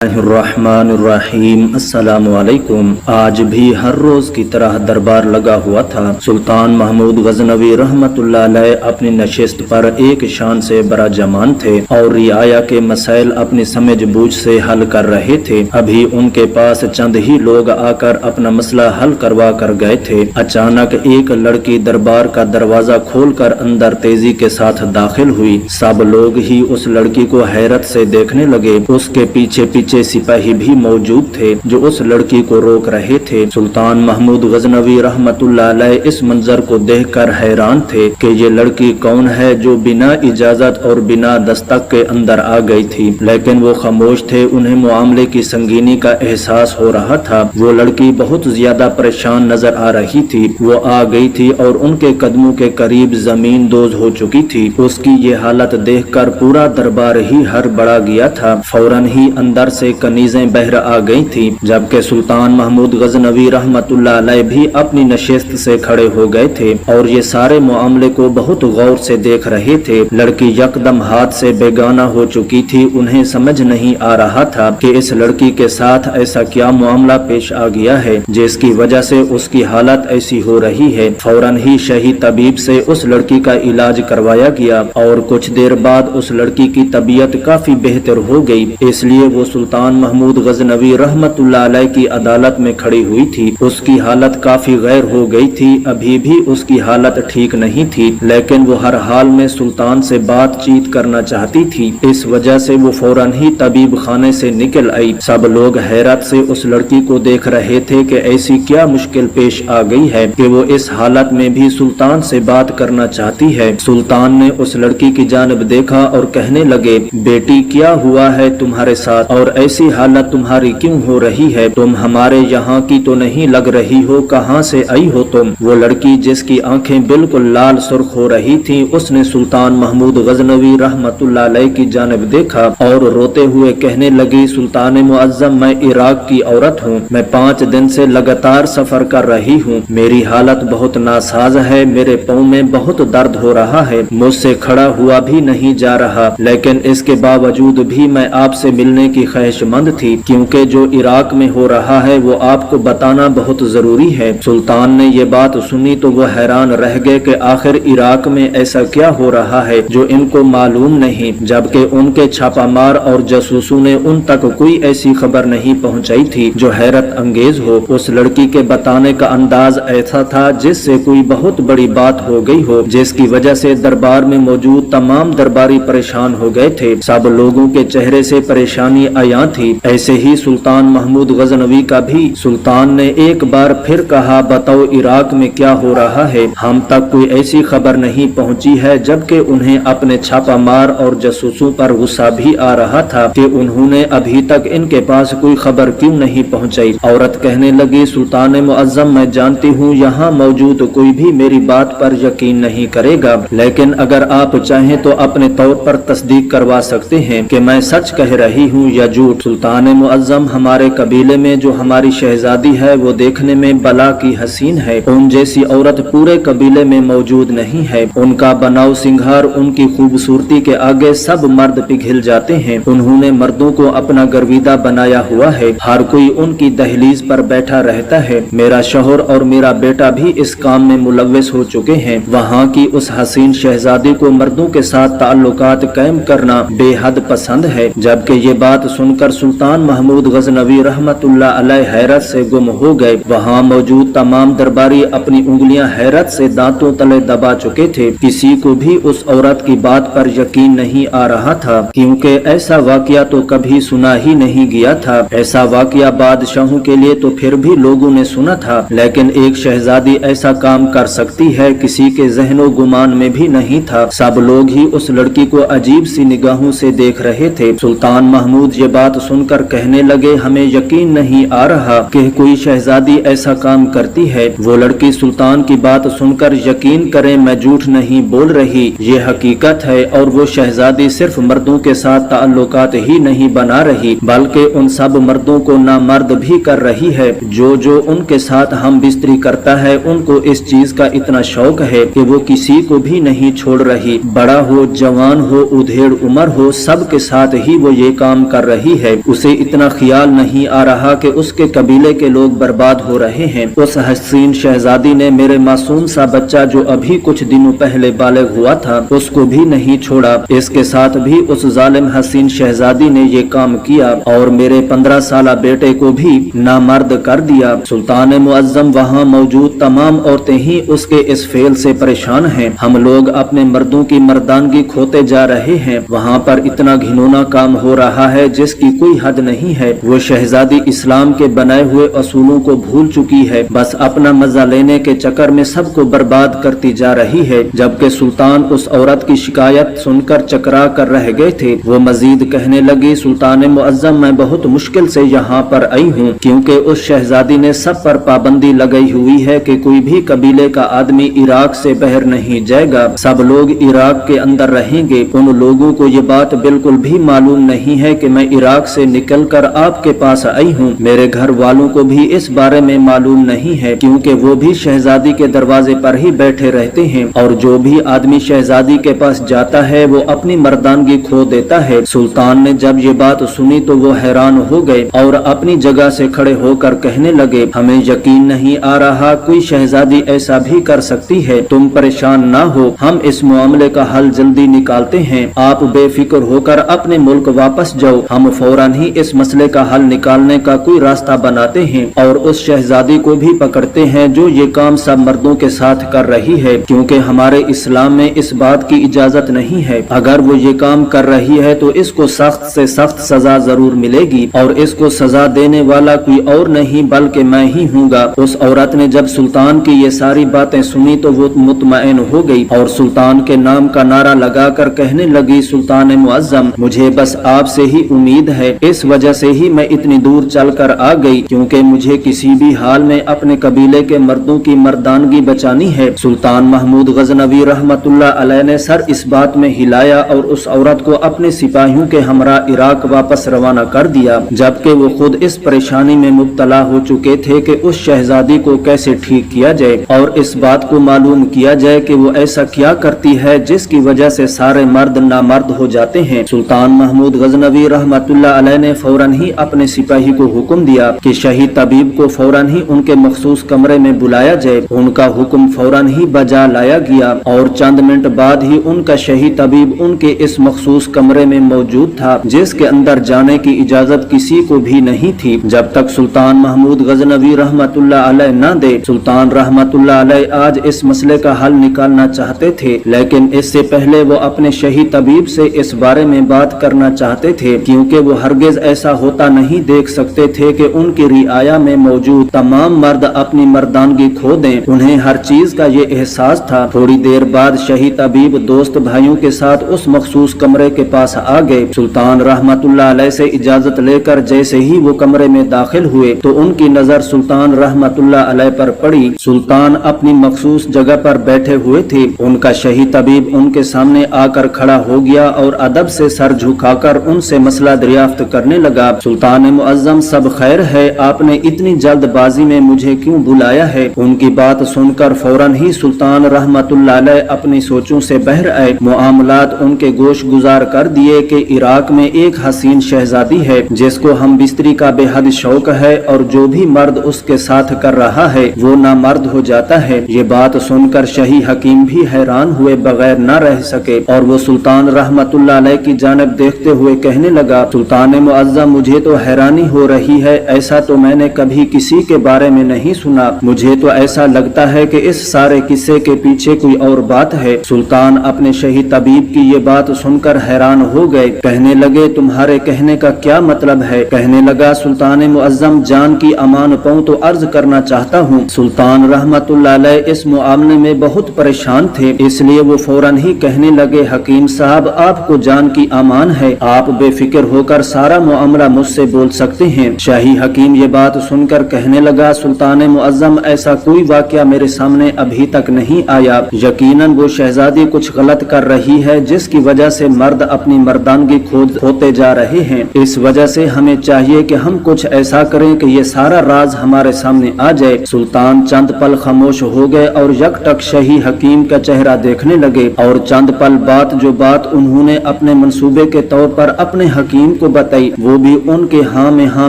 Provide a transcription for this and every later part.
الرحمن الرحیم۔ السلام علیکم۔ آج بھی ہر روز کی طرح دربار لگا ہوا تھا۔ سلطان محمود غزنوی رحمت اللہ علیہ اپنی نشست پر ایک شان سے براجمان تھے اور رعایا کے مسائل اپنی سمجھ بوجھ سے حل کر رہے تھے۔ ابھی ان کے پاس چند ہی لوگ آ کر اپنا مسئلہ حل کروا کر گئے تھے۔ اچانک ایک لڑکی دربار کا دروازہ کھول کر اندر تیزی کے ساتھ داخل ہوئی۔ سب لوگ ہی اس لڑکی کو حیرت سے دیکھنے لگے۔ اس کے پیچھے سپاہی بھی موجود تھے جو اس لڑکی کو روک رہے تھے۔ سلطان محمود غزنوی رحمت اللہ علیہ اس منظر کو دیکھ کر حیران تھے کہ یہ لڑکی کون ہے جو بنا اجازت اور بنا دستک کے اندر آ گئی تھی، لیکن وہ خاموش تھے۔ انہیں معاملے کی سنگینی کا احساس ہو رہا تھا۔ وہ لڑکی بہت زیادہ پریشان نظر آ رہی تھی۔ وہ آ گئی تھی اور ان کے قدموں کے قریب زمین دوز ہو چکی تھی۔ اس کی یہ حالت دیکھ کر پورا دربار ہی ہڑبڑا گیا تھا۔ فوراً ہی اندر سے کنیزیں بہر آ گئی تھیں، جبکہ سلطان محمود غزنوی رحمت اللہ علیہ بھی اپنی نشست سے کھڑے ہو گئے تھے اور یہ سارے معاملے کو بہت غور سے دیکھ رہے تھے۔ لڑکی یکدم ہاتھ سے بیگانہ ہو چکی تھی۔ انہیں سمجھ نہیں آ رہا تھا کہ اس لڑکی کے ساتھ ایسا کیا معاملہ پیش آ گیا ہے جس کی وجہ سے اس کی حالت ایسی ہو رہی ہے۔ فوراً ہی شہی طبیب سے اس لڑکی کا علاج کروایا گیا اور کچھ دیر بعد اس لڑکی کی طبیعت کافی بہتر ہو گئی۔ اس لیے وہ سلطان محمود غزنوی رحمت اللہ علیہ کی عدالت میں کھڑی ہوئی تھی۔ اس کی حالت کافی غیر ہو گئی تھی۔ ابھی بھی اس کی حالت ٹھیک نہیں تھی، لیکن وہ ہر حال میں سلطان سے بات چیت کرنا چاہتی تھی۔ اس وجہ سے وہ فوراً ہی طبیب خانے سے نکل آئی۔ سب لوگ حیرت سے اس لڑکی کو دیکھ رہے تھے کہ ایسی کیا مشکل پیش آ گئی ہے کہ وہ اس حالت میں بھی سلطان سے بات کرنا چاہتی ہے۔ سلطان نے اس لڑکی کی جانب دیکھا اور کہنے لگے، بیٹی کیا ہوا ہے تمہارے ساتھ اور ایسی حالت تمہاری کیوں ہو رہی ہے؟ تم ہمارے یہاں کی تو نہیں لگ رہی ہو، کہاں سے آئی ہو تم؟ وہ لڑکی جس کی آنکھیں بالکل لال سرخ ہو رہی تھیں، اس نے سلطان محمود غزنوی رحمت اللہ علیہ کی جانب دیکھا اور روتے ہوئے کہنے لگی، سلطان معظم، میں عراق کی عورت ہوں۔ میں 5 دن سے لگاتار سفر کر رہی ہوں۔ میری حالت بہت ناساز ہے۔ میرے پاؤں میں بہت درد ہو رہا ہے۔ مجھ سے کھڑا ہوا بھی نہیں جا رہا، لیکن اس کے باوجود بھی میں آپ سے ملنے کی خواہش مند تھی، کیونکہ جو عراق میں ہو رہا ہے وہ آپ کو بتانا بہت ضروری ہے۔ سلطان نے یہ بات سنی تو وہ حیران رہ گئے کہ آخر عراق میں ایسا کیا ہو رہا ہے جو ان کو معلوم نہیں، جبکہ ان کے چھاپہ مار اور جاسوسوں نے ان تک کوئی ایسی خبر نہیں پہنچائی تھی جو حیرت انگیز ہو۔ اس لڑکی کے بتانے کا انداز ایسا تھا جس سے کوئی بہت بڑی بات ہو گئی ہو، جس کی وجہ سے دربار میں موجود تمام درباری پریشان ہو گئے تھے۔ سب لوگوں کے چہرے سے پریشانی عیاں تھی۔ ایسے ہی سلطان محمود غزنوی کا بھی۔ سلطان نے ایک بار پھر کہا، بتاؤ عراق میں کیا ہو رہا ہے؟ ہم تک کوئی ایسی خبر نہیں پہنچی ہے، جبکہ انہیں اپنے چھاپہ مار اور جاسوسوں پر غصہ بھی آ رہا تھا کہ انہوں نے ابھی تک ان کے پاس کوئی خبر کیوں نہیں پہنچائی۔ عورت کہنے لگی، سلطان معظم، میں جانتی ہوں یہاں موجود کوئی بھی میری بات پر یقین نہیں کرے گا، لیکن اگر آپ چاہیں تو اپنے طور پر تصدیق کروا سکتے ہیں کہ میں سچ کہہ رہی ہوں یا جھوٹ۔ سلطان معظم، ہمارے قبیلے میں جو ہماری شہزادی ہے وہ دیکھنے میں بلا کی حسین ہے۔ ان جیسی عورت پورے قبیلے میں موجود نہیں ہے۔ ان کا بناؤ سنگھار، ان کی خوبصورتی کے آگے سب مرد پگھل جاتے ہیں۔ انہوں نے مردوں کو اپنا گرویدہ بنایا ہوا ہے۔ ہر کوئی ان کی دہلیز پر بیٹھا رہتا ہے۔ میرا شوہر اور میرا بیٹا بھی اس کام میں ملوث ہو چکے ہیں۔ وہاں کی اس حسین شہزادی کو مردوں کے ساتھ تعلقات قائم کرنا بے حد پسند ہے۔ جبکہ یہ بات سن کر سلطان محمود غزنوی رحمت اللہ علیہ حیرت سے گم ہو گئے۔ وہاں موجود تمام درباری اپنی انگلیاں حیرت سے دانتوں تلے دبا چکے تھے۔ کسی کو بھی اس عورت کی بات پر یقین نہیں آ رہا تھا، کیونکہ ایسا واقعہ تو کبھی سنا ہی نہیں گیا تھا۔ ایسا واقعہ بادشاہوں کے لیے تو پھر بھی لوگوں نے سنا تھا، لیکن ایک شہزادی ایسا کام کر سکتی ہے، کسی کے ذہن و گمان میں بھی نہیں تھا۔ سب لوگ ہی اس لڑکی کو عجیب سی نگاہوں سے دیکھ رہے تھے۔ سلطان محمود یہ بات سن کر کہنے لگے، ہمیں یقین نہیں آ رہا کہ کوئی شہزادی ایسا کام کرتی ہے۔ وہ لڑکی سلطان کی بات سن کر یقین کریں، میں جھوٹ نہیں بول رہی، یہ حقیقت ہے، اور وہ شہزادی صرف مردوں کے ساتھ تعلقات ہی نہیں بنا رہی بلکہ ان سب مردوں کو نامرد بھی کر رہی ہے۔ جو ان کے ساتھ ہم بستری کرتا ہے، ان کو اس چیز کا اتنا شوق ہے کہ وہ کسی کو بھی نہیں چھوڑ رہی، بڑا ہو جوان ہو ادھیڑ عمر ہو، سب کے ساتھ ہی وہ یہ کام کر رہی रही है। उसे इतना ख्याल नहीं आ रहा कि उसके कबीले के लोग बर्बाद हो रहे हैं। उस हसीन शहजादी ने मेरे मासूम सा बच्चा जो अभी कुछ दिनों पहले बालिग हुआ था उसको भी नहीं छोड़ा। इसके साथ भी उस जालिम हसीन शहजादी ने ये काम किया और मेरे 15 साला बेटे को भी नामर्द कर दिया। सुल्तान मुअज्जम वहाँ मौजूद तमाम औरतें ही उसके इस फेल से परेशान हैं। हम लोग अपने मर्दों की मर्दानगी खोते जा रहे हैं। वहाँ पर इतना घिनौना काम हो रहा है जिसकी कोई हद नहीं है। वो शहजादी इस्लाम के बनाए हुए असूलों को भूल चुकी है। बस अपना मजा लेने के चक्कर में सबको बर्बाद करती जा रही है। जबकि सुल्तान उस औरत की शिकायत सुनकर चकरा कर रह गए थे। वो मजीद कहने लगी, सुल्तान मुअज्जम, मैं बहुत मुश्किल से यहाँ पर आई हूँ क्योंकि उस शहजादी ने सब पर पाबंदी लगाई हुई है कि कोई भी कबीले का आदमी इराक से बाहर नहीं जाएगा। सब लोग इराक के अंदर रहेंगे। उन लोगों को ये बात बिल्कुल भी मालूम नहीं है कि मैं इराक से निकलकर आपके पास आई हूँ। मेरे घर वालों को भी इस बारे में मालूम नहीं है क्योंकि वो भी शहजादी के दरवाजे पर ही बैठे रहते हैं और जो भी आदमी शहजादी के पास जाता है वो अपनी मर्दानगी खो देता है। सुल्तान ने जब ये बात सुनी तो वो हैरान हो गए और अपनी जगह से खड़े होकर कहने लगे, हमें यकीन नहीं आ रहा कोई शहजादी ऐसा भी कर सकती है। तुम परेशान ना हो, हम इस मामले का हल जल्दी निकालते हैं। आप बेफिक्र होकर अपने मुल्क वापस जाओ। हम फौरन ही इस मसले का हल निकालने का कोई रास्ता बनाते हैं और उस शहजादी को भी पकड़ते हैं जो ये काम सब मर्दों के साथ कर रही है, क्योंकि हमारे इस्लाम में इस बात की इजाजत नहीं है। अगर वो ये काम कर रही है तो इसको सख्त से सख्त सजा जरूर मिलेगी और इसको सजा देने वाला कोई और नहीं बल्कि मैं ही हूँगा। उस औरत ने जब सुल्तान की ये सारी बातें सुनी तो वो मुतमईन हो गई और सुल्तान के नाम का नारा लगाकर कहने लगी, सुल्तान मुअज्जम, मुझे बस आपसे ही उम्मीद है। इस वजह से ही मैं इतनी दूर चलकर आ गई क्योंकि मुझे किसी भी हाल में अपने कबीले के मर्दों की मर्दानगी बचानी है। सुल्तान महमूद गजनवी रहमतुल्लाह अलैह ने सर इस बात में हिलाया और उस औरत को अपने सिपाहियों के हमरा इराक वापस रवाना कर दिया, जबकि वो खुद इस परेशानी में मुब्तला हो चुके थे कि उस शहजादी को कैसे ठीक किया जाए और इस बात को मालूम किया जाए कि वो ऐसा क्या करती है जिसकी वजह से सारे मर्द नामर्द हो जाते हैं। सुल्तान महमूद गजनवी रहमतुल्लाह अलैह ने फौरन ही अपने सिपाही को हुक्म दिया कि शहीद तबीब को फौरन ही उनके मखसूस कमरे में बुलाया जाए। उनका हुक्म फौरन ही बजा लाया गया और चंद मिनट बाद ही उनका शहीद तबीब उनके इस मखसूस कमरे में मौजूद था जिसके अंदर जाने की इजाजत किसी को भी नहीं थी जब तक सुल्तान महमूद गजनवी रहमतुल्लाह अलैह न दे। सुल्तान रहमतुल्लाह अलैह आज इस मसले का हल निकालना चाहते थे, लेकिन इससे पहले वो अपने शहीद तबीब से इस बारे में बात करना चाहते थे क्योंकि वो हरगिज ऐसा होता नहीं देख सकते थे कि उनकी रियाया में मौजूद तमाम मर्द अपनी मर्दानगी खो दें। उन्हें हर चीज का ये एहसास था। थोड़ी देर बाद शहीद तबीब दोस्त भाइयों के साथ उस मखसूस कमरे के पास आ गए। सुल्तान रहमतुल्लाह अलैह से इजाजत लेकर जैसे ही वो कमरे में दाखिल हुए तो उनकी नजर सुल्तान रहमतुल्लाह अलैह पर पड़ी। सुल्तान अपनी मखसूस जगह पर बैठे हुए थे। उनका शहीद तबीब उनके सामने आकर खड़ा हो गया और अदब से सर झुकाकर उनसे मसला दरियाफ्त करने लगा। सुल्तान मुअज्जम, सब खैर है? आपने इतनी जल्दबाजी में मुझे क्यों बुलाया है? उनकी बात सुनकर फौरन ही सुल्तान रहमतुल्लाह अलैह अपनी सोचों से बहर आए। मामलात उनके गोश गुजार कर दिए कि इराक में एक हसीन शहजादी है जिसको हम बिस्तरी का बेहद शौक है और जो भी मर्द उसके साथ कर रहा है वो नामर्द हो जाता है। ये बात सुनकर शही हकीम भी हैरान हुए बगैर न रह सके और वो सुल्तान रहमतुल्लाह अलैह की जानब देखते हुए कहने लगा, सुल्तान मुअज्जम, मुझे तो हैरानी हो रही है। ऐसा तो मैंने कभी किसी के बारे में नहीं सुना। मुझे तो ऐसा लगता है कि इस सारे किस्से के पीछे कोई और बात है। सुल्तान अपने शहीद तबीब की ये बात सुनकर हैरान हो गए। कहने लगे, तुम्हारे कहने का क्या मतलब है? कहने लगा, सुल्तान मुअज्जम, जान की अमान पाऊं तो अर्ज करना चाहता हूँ। सुल्तान रहमतुल्लाह अलैह इस मामले में बहुत परेशान थे, इसलिए वो फौरन ही कहने लगे, हकीम साहब, आपको जान की अमान है, आप बेफिक्र होकर सारा मामला मुझसे बोल सकते हैं। शाही हकीम ये बात सुनकर कहने लगा, सुल्तान मुअज्जम, ऐसा कोई वाकया मेरे सामने अभी तक नहीं आया। यकीनन वो शहजादी कुछ गलत कर रही है जिसकी वजह से मर्द अपनी मर्दानगी खोते जा रहे हैं। इस वजह से हमें चाहिए कि हम कुछ ऐसा करें कि ये सारा राज हमारे सामने आ जाए। सुल्तान चंद पल खामोश हो गए और यकटक शाही हकीम का चेहरा देखने लगे और चंद पल बाद जो बात उन्होंने अपने मंसूबे के तौर पर अपने हकीम को बताई। वो भी उनके हाँ में हाँ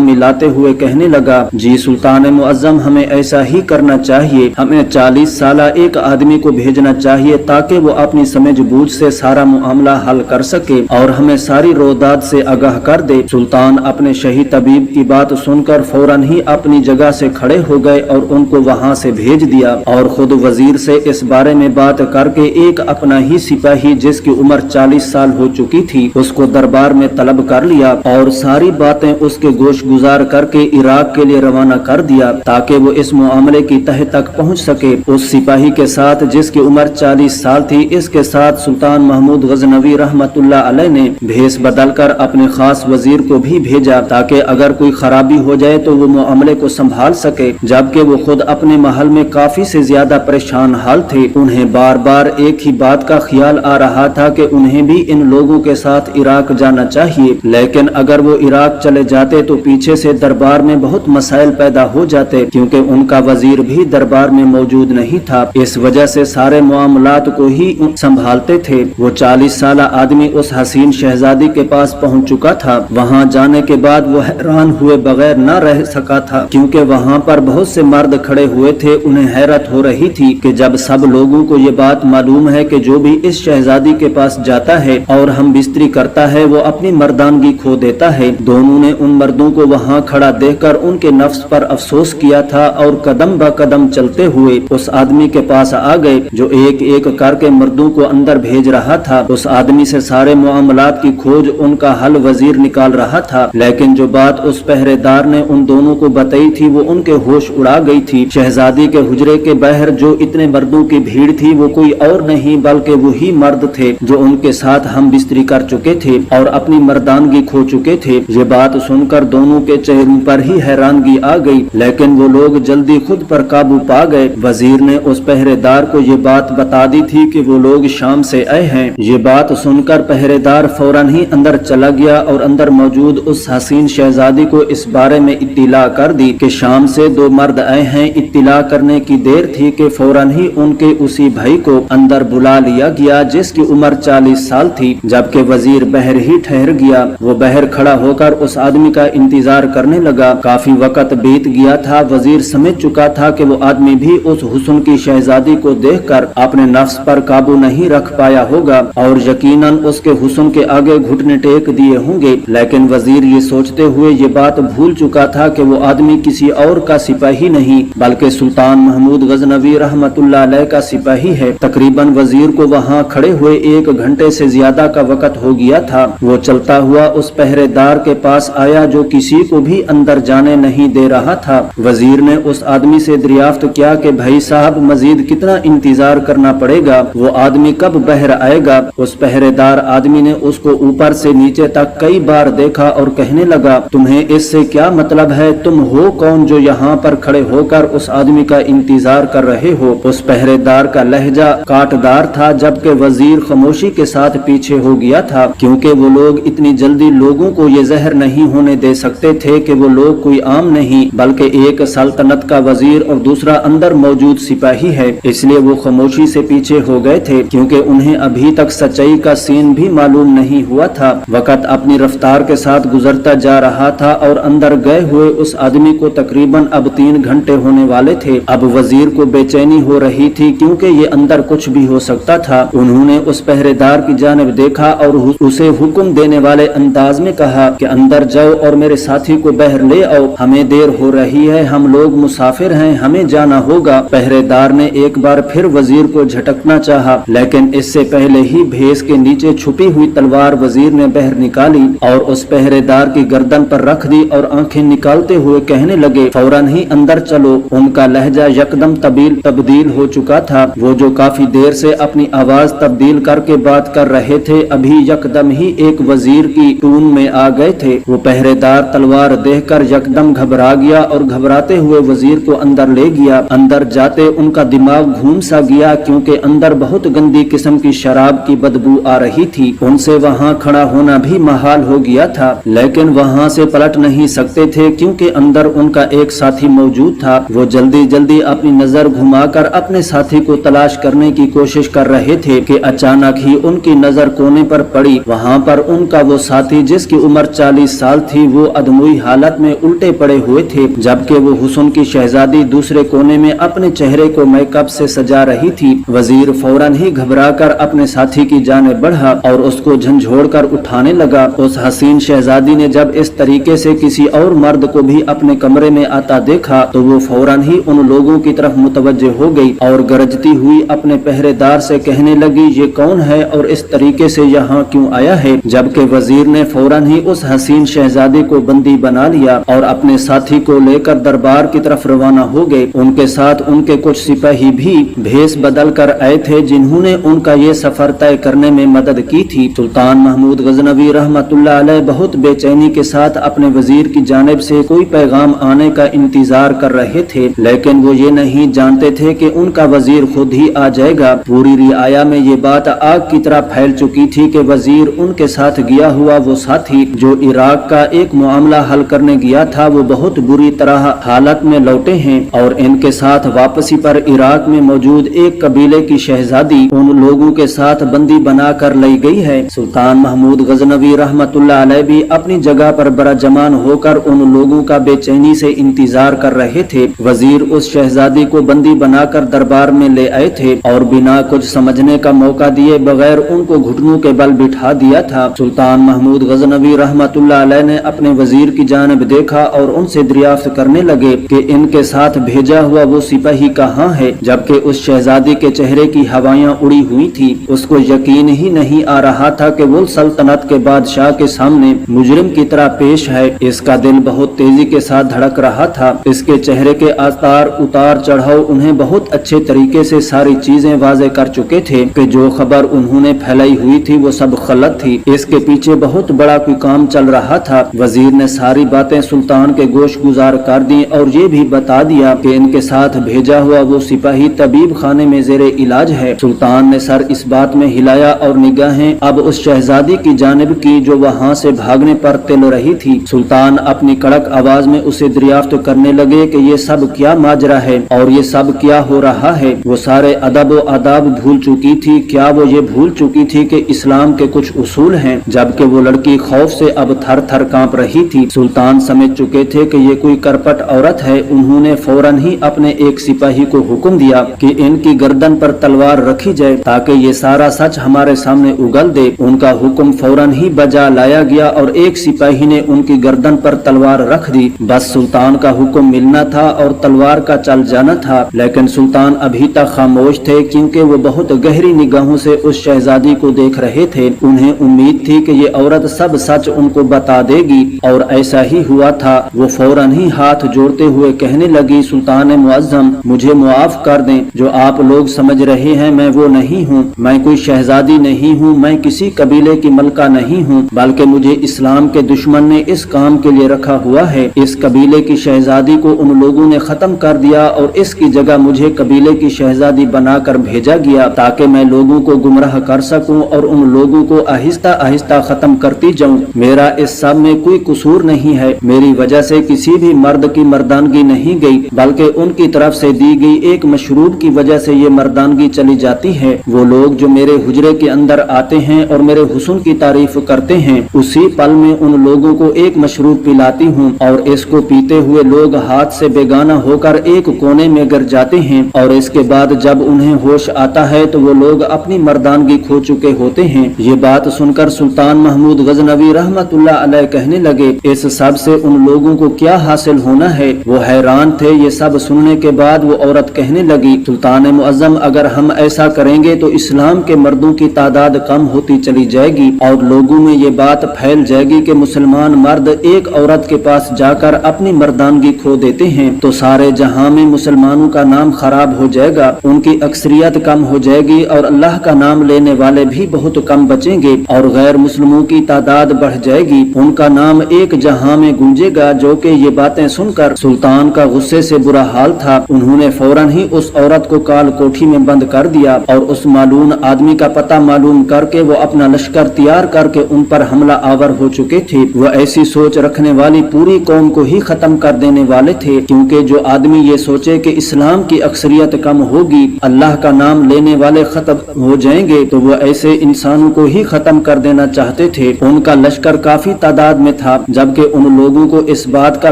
मिलाते हुए कहने लगा, जी सुल्तान मुअज्जम, हमें ऐसा ही करना चाहिए। हमें 40 साला एक आदमी को भेजना चाहिए ताकि वो अपनी समझ बूझ से सारा मामला हल कर सके और हमें सारी रोदात से आगाह कर दे। सुल्तान अपने शहीद तबीब की बात सुनकर फौरन ही अपनी जगह से खड़े हो गए और उनको वहाँ से भेज दिया और खुद वजीर से इस बारे में बात करके एक अपना ही सिपाही जिसकी उम्र 40 साल हो चुकी थी उसको दरबार में तलब कर लिया और सारी बातें उसके गोश गुजार करके इराक के लिए रवाना कर दिया ताकि वो इस मामले की तह तक पहुँच सके। उस सिपाही के साथ जिसकी उम्र 40 साल थी, इसके साथ सुल्तान महमूद गजनवी रहमतुल्लाह अलैह ने भेष बदलकर अपने खास वजीर को भी भेजा ताकि अगर कोई खराबी हो जाए तो वो मामले को संभाल सके। जबकि वो खुद अपने महल में काफी से ज्यादा परेशान हाल थे। उन्हें बार बार एक ही बात का ख्याल आ रहा था कि उन्हें भी इन लोगों के साथ इराक जाना चाहिए, लेकिन अगर वो इराक चले जाते तो पीछे से दरबार में बहुत मसाइल पैदा हो जाते क्योंकि उनका वजीर भी दरबार में मौजूद नहीं था। इस वजह से सारे मामलात को ही संभालते थे। वो 40 साला आदमी उस हसीन शहजादी के पास पहुंच चुका था। वहां जाने के बाद वो हैरान हुए बगैर न रह सका था क्योंकि वहां पर बहुत से मर्द खड़े हुए थे। उन्हें हैरत हो रही थी कि जब सब लोगों को ये बात मालूम है कि जो भी इस शहजादी के पास जाता है और हम बिस्तरी करता है वो अपनी मर्दानगी खो देता है। दोनों ने उन मर्दों को वहां खड़ा देखकर उनके नफ्स पर अफसोस किया था और कदम ब कदम चलते हुए उस आदमी के पास आ गए जो एक एक करके मर्दों को अंदर भेज रहा था। उस आदमी से सारे मामलात की खोज, उनका हल वजीर निकाल रहा था, लेकिन जो बात उस पहरेदार ने उन दोनों को बताई थी वो उनके होश उड़ा गई थी। शहजादी के हुजरे के बाहर जो इतने मर्दों की भीड़ थी वो कोई और नहीं बल्कि वही मर्द थे जो उनके साथ हम बिस्तरी कर चुके थे और अपनी मर्दानगी खो चुके थे। ये बात सुनकर दोनों के चेहरों पर ही हैरानगी आ गई, लेकिन वो लोग जल्दी खुद पर काबू पा गए। वजीर ने उस पहरेदार को ये बात बता दी थी कि वो लोग शाम से आए हैं। ये बात सुनकर पहरेदार फौरन ही अंदर चला गया और अंदर मौजूद उस हसीन शहजादी को इस बारे में इत्तिला कर दी कि शाम से 2 मर्द आए हैं। इत्तिला करने की देर थी कि फौरन ही उनके उसी भाई को अंदर बुला लिया गया जिसकी उम्र 40 साल थी। जबकि वजीर बहर ही ठहर गया। वो बहर खड़ा होकर उस आदमी का इंतजार करने लगा। काफी वक्त बीत गया था। वजीर समझ चुका था कि वो आदमी भी उस हुस्न की शहजादी को देखकर अपने नफ्स पर काबू नहीं रख पाया होगा और यकीनन उसके हुस्न के आगे घुटने टेक दिए होंगे। लेकिन वजीर ये सोचते हुए ये बात भूल चुका था कि वो आदमी किसी और का सिपाही नहीं बल्कि सुल्तान महमूद गजनवी रहमतुल्लाह अलैह का सिपाही है। तकरीबन वजीर को वहाँ खड़े हुए 1 घंटे से ज्यादा का वक्त हो गया था। वो चलता हुआ उस पहरेदार के पास आया जो किसी को भी अंदर जाने नहीं दे रहा था। वजीर ने उस आदमी से दरियाफ्त किया कि भाई साहब, मजीद कितना इंतजार करना पड़ेगा? वो आदमी कब बहर आएगा? उस पहरेदार आदमी ने उसको ऊपर से नीचे तक कई बार देखा और कहने लगा, तुम्हें इससे क्या मतलब है? तुम हो कौन जो यहाँ पर खड़े होकर उस आदमी का इंतजार कर रहे हो? उस पहरेदार का लहजा काटदार था जबकि वजीर खामोशी के साथ पीछे हो गया था क्योंकि वो लोग इतनी जल्दी लोगों को ये जहर नहीं होने दे सकते थे कि वो लोग कोई आम नहीं बल्कि एक सल्तनत का वजीर और दूसरा अंदर मौजूद सिपाही है। इसलिए वो खामोशी से पीछे हो गए थे क्योंकि उन्हें अभी तक सच्चाई का सीन भी मालूम नहीं हुआ था। वक्त अपनी रफ्तार के साथ गुजरता जा रहा था और अंदर गए हुए उस आदमी को तकरीबन अब 3 घंटे होने वाले थे। अब वजीर को बेचैनी हो रही थी क्योंकि ये अंदर कुछ भी हो सकता था। उन्होंने उस पहरेदार की जानिब देखा और उसे हुक्म देने वाले अंदाज में कहा कि अंदर जाओ और मेरे साथी को बाहर ले आओ, हमें देर हो रही है, हम लोग मुसाफिर हैं, हमें जाना होगा। पहरेदार ने एक बार फिर वजीर को झटकना चाहा, लेकिन इससे पहले ही भेस के नीचे छुपी हुई तलवार वजीर ने बाहर निकाली और उस पहरेदार की गर्दन पर रख दी और आंखें निकालते हुए कहने लगे, फौरन ही अंदर चलो। उनका लहजा यकदम तब्दील हो चुका था। वो जो काफी देर से अपनी आवाज तब्दील करके बात कर रहे थे अभी यकदम ही एक वजीर की टून में आ गए थे। वो पहरेदार तलवार देखकर यकदम घबरा गया और घबराते हुए वजीर को अंदर ले गया। अंदर जाते उनका दिमाग घूम सा गया क्योंकि अंदर बहुत गंदी किस्म की शराब की बदबू आ रही थी। उनसे वहाँ खड़ा होना भी महाल हो गया था, लेकिन वहाँ से पलट नहीं सकते थे क्योंकि अंदर उनका एक साथी मौजूद था। वो जल्दी जल्दी अपनी नजर घुमाकर अपने साथी को तलाश करने की कोशिश कर रहे थे कि अचानक ही उनकी नजर कोने पर पड़ी। वहाँ पर उनका वो साथी थी जिसकी उम्र 40 साल थी, वो अधमुई हालत में उल्टे पड़े हुए थे, जबकि वो हुस्न की शहजादी दूसरे कोने में अपने चेहरे को मेकअप से सजा रही थी। वजीर फौरन ही घबराकर अपने साथी की जाने बढ़ा और उसको झंझोड़कर उठाने लगा। उस हसीन शहजादी ने जब इस तरीके से किसी और मर्द को भी अपने कमरे में आता देखा तो वो फौरन ही उन लोगों की तरफ मुतवज्जे हो गई और गरजती हुई अपने पहरेदार से कहने लगी, ये कौन है और इस तरीके से यहाँ क्यों आया है? जबकि वजीर ने फौरन ही उस हसीन शहजादी को बंदी बना लिया और अपने साथी को लेकर दरबार की तरफ रवाना हो गए। उनके साथ उनके कुछ सिपाही भी भेष बदल कर आए थे, जिन्होंने उनका ये सफर तय करने में मदद की थी। सुल्तान महमूद गजनवी रहमतुल्लाह अलैह बहुत बेचैनी के साथ अपने वजीर की जानिब से कोई पैगाम आने का इंतजार कर रहे थे, लेकिन वो ये नहीं जानते थे कि उनका वजीर खुद ही आ जाएगा। पूरी रियाया में ये बात आग की तरह फैल चुकी थी कि वजीर उनके साथ गया हुआ वो साथी जो इराक का एक मामला हल करने गया था, वो बहुत बुरी तरह हालत में लौटे हैं और इनके साथ वापसी पर इराक में मौजूद एक कबीले की शहजादी उन लोगों के साथ बंदी बना कर लाई गई है। सुल्तान महमूद गजनवी रहमतुल्लाह अलैह भी अपनी जगह पर बराजमान होकर उन लोगों का बेचैनी से इंतजार कर रहे थे। वजीर उस शहजादी को बंदी बनाकर दरबार में ले आए थे और बिना कुछ समझने का मौका दिए बगैर उनको घुटनों के बल बिठा दिया था। सुल्तान महमूद गजनवी रहमतुल्लाह अलैह ने अपने वजीर की जानिब देखा और उनसे दरियाफ्त करने लगे कि इनके साथ भेजा हुआ वो सिपाही कहाँ है, जबकि उस शहजादी के चेहरे की हवाएं उड़ी हुई थी। उसको यकीन ही नहीं आ रहा था कि वो सल्तनत के बादशाह के सामने मुजरिम की तरह पेश है। इसका दिल बहुत तेजी के साथ धड़क रहा था। इसके चेहरे के आसार उतार चढ़ाव उन्हें बहुत अच्छे तरीके से सारी चीजें वाजे कर चुके थे कि जो खबर उन्होंने फैलाई हुई थी वो सब गलत थी। इसके पीछे बहुत बड़ा कोई काम चल रहा था। वजीर ने सारी बातें सुल्तान के गोश गुजार कर दी और ये भी बता दिया कि इनके साथ भेजा हुआ वो सिपाही तबीब खाने में जेरे इलाज है। सुल्तान ने सर इस बात में हिलाया और निगाहें अब उस शहजादी की जानिब की जो वहाँ से भागने पर तिल रही थी। सुल्तान अपनी कड़क आवाज में उसे दरियाफ्त करने लगे कि ये सब क्या माजरा है और ये सब क्या हो रहा है। वो सारे अदब व आदाब भूल चुकी थी। क्या वो ये भूल चुकी थी कि इस्लाम के कुछ उसूल हैं? जबकि वो लड़की खौफ से अब थर थर कांप रही थी। सुल्तान समझ चुके थे कि ये कोई करपट औरत है। उन्होंने फौरन ही अपने एक सिपाही को हुक्म दिया कि इनकी गर्दन पर तलवार रखी जाए ताकि ये सारा सच हमारे सामने उगल दे। उनका हुक्म फौरन ही बजा लाया गया और एक सिपाही ने उनकी गर्दन पर तलवार रख दी। बस सुल्तान का हुक्म मिलना था और तलवार का चल जाना था, लेकिन सुल्तान अभी तक खामोश थे क्योंकि वो बहुत गहरी निगाहों से उस शहजादी को देख रहे थे। उन्हें उम्मीद थी कि ये औरत सब सच उनको बता देगी और ऐसा ही हुआ था। वो फौरन ही हाथ जोड़ते हुए कहने लगी, सुल्तान मुअज्जम, मुझे मुआफ कर दें। जो आप लोग समझ रहे हैं मैं वो नहीं हूँ। मैं कोई शहजादी नहीं हूँ, मैं किसी कबीले की मलका नहीं हूँ, बल्कि मुझे इस्लाम के दुश्मन ने इस काम के लिए रखा हुआ है। इस कबीले की शहजादी को उन लोगों ने खत्म कर दिया और इसकी जगह मुझे कबीले की शहजादी बनाकर भेजा गया ताकि मैं लोगों को गुमराह कर सकूं और उन लोगों को आहिस्ता आहिस्ता खत्म करती जाऊं। मेरा इस सब में कोई कसूर नहीं है। मेरी वजह से किसी भी मर्द की मर्दानगी नहीं गई, बल्कि उनकी तरफ से दी गई एक मशरूब की वजह से ये मर्दानगी चली जाती है। वो लोग जो मेरे हुजरे के अंदर आते हैं और मेरे हुस्न की तारीफ करते हैं, उसी पल में उन लोगों को एक मशरूब पिलाती हूँ और इसको पीते हुए लोग हाथ से बेगाना होकर एक कोने में गिर जाते हैं और इसके बाद जब उन्हें होश आता है तो वो लोग अपनी मर्दानगी खो चुके होते हैं। ये बात सुनकर सुल्तान महमूद गजनवी रहमतुल्लाह अलैह कहने लगे, इस सब से उन लोगों को क्या हासिल होना है? वो हैरान थे। ये सब सुनने के बाद वो औरत कहने लगी, सुल्तान मुअज्जम, अगर हम ऐसा करेंगे तो इस्लाम के मर्दों की तादाद कम होती चली जाएगी और लोगों में ये बात फैल जाएगी कि मुसलमान मर्द एक औरत के पास जाकर अपनी मर्दानगी खो देते हैं तो सारे जहां में मुसलमानों का नाम खराब हो जाएगा, उनकी अक्सरियत कम हो जाएगी और अल्लाह का नाम लेने वाले भी बहुत कम बचेंगे और गैर मुस्लिमों की तादाद बढ़ जाएगी। उनका नाम एक जहां में गूंजेगा। जो कि ये बातें सुनकर सुल्तान का गुस्से से बुरा हाल था। उन्होंने फौरन ही उस औरत को काल कोठी में बंद कर दिया और उस मालूम आदमी का पता मालूम करके वो अपना लश्कर तैयार करके उन पर हमला आवर हो चुके थे। वो ऐसी सोच रखने वाली पूरी कौम को ही खत्म कर देने वाले थे, क्योंकि जो आदमी ये सोचे कि इस्लाम की अक्सरियत कम होगी, अल्लाह का नाम लेने वाले खत्म हो जाएंगे, तो वो ऐसे इंसानों को ही खत्म कर देना चाहते थे। उनका लश्कर काफी तादाद में था, जबकि उन लोगों को इस बात का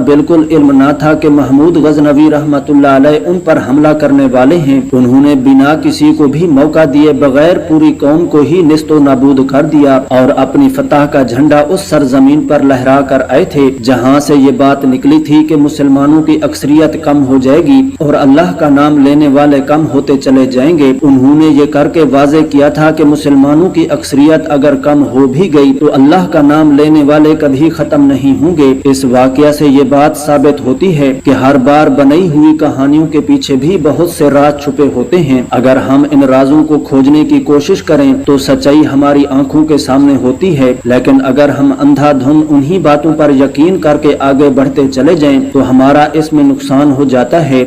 बिल्कुल इल्म न था कि महमूद गजनवी रहमतुल्लाह अलैह उन पर हमला करने वाले हैं। उन्होंने बिना किसी को भी मौका दिए बगैर पूरी कौम को ही निस्तो नाबूद कर दिया और अपनी फतह का झंडा उस सरजमीन पर लहरा कर आए थे जहाँ से ये बात निकली थी कि मुसलमानों की अक्सरियत कम हो जाएगी और अल्लाह का नाम लेने वाले कम होते चले जाएंगे। उन्होंने ये करके वाजे किया था कि मुसलमानों की अक्सरियत अगर कम हो भी गई तो अल्लाह का नाम लेने वाले कभी खत्म नहीं होंगे। इस वाकया से ये बात साबित होती है कि हर बार बनाई हुई कहानियों के पीछे भी बहुत से राज छुपे होते हैं। अगर हम इन राजों को खोजने की कोशिश करें तो सच्चाई हमारी आंखों के सामने होती है, लेकिन अगर हम अंधाधुंध उन्हीं बातों पर यकीन करके आगे बढ़ते चले जाएं तो हमारा इसमें नुकसान हो जाता है।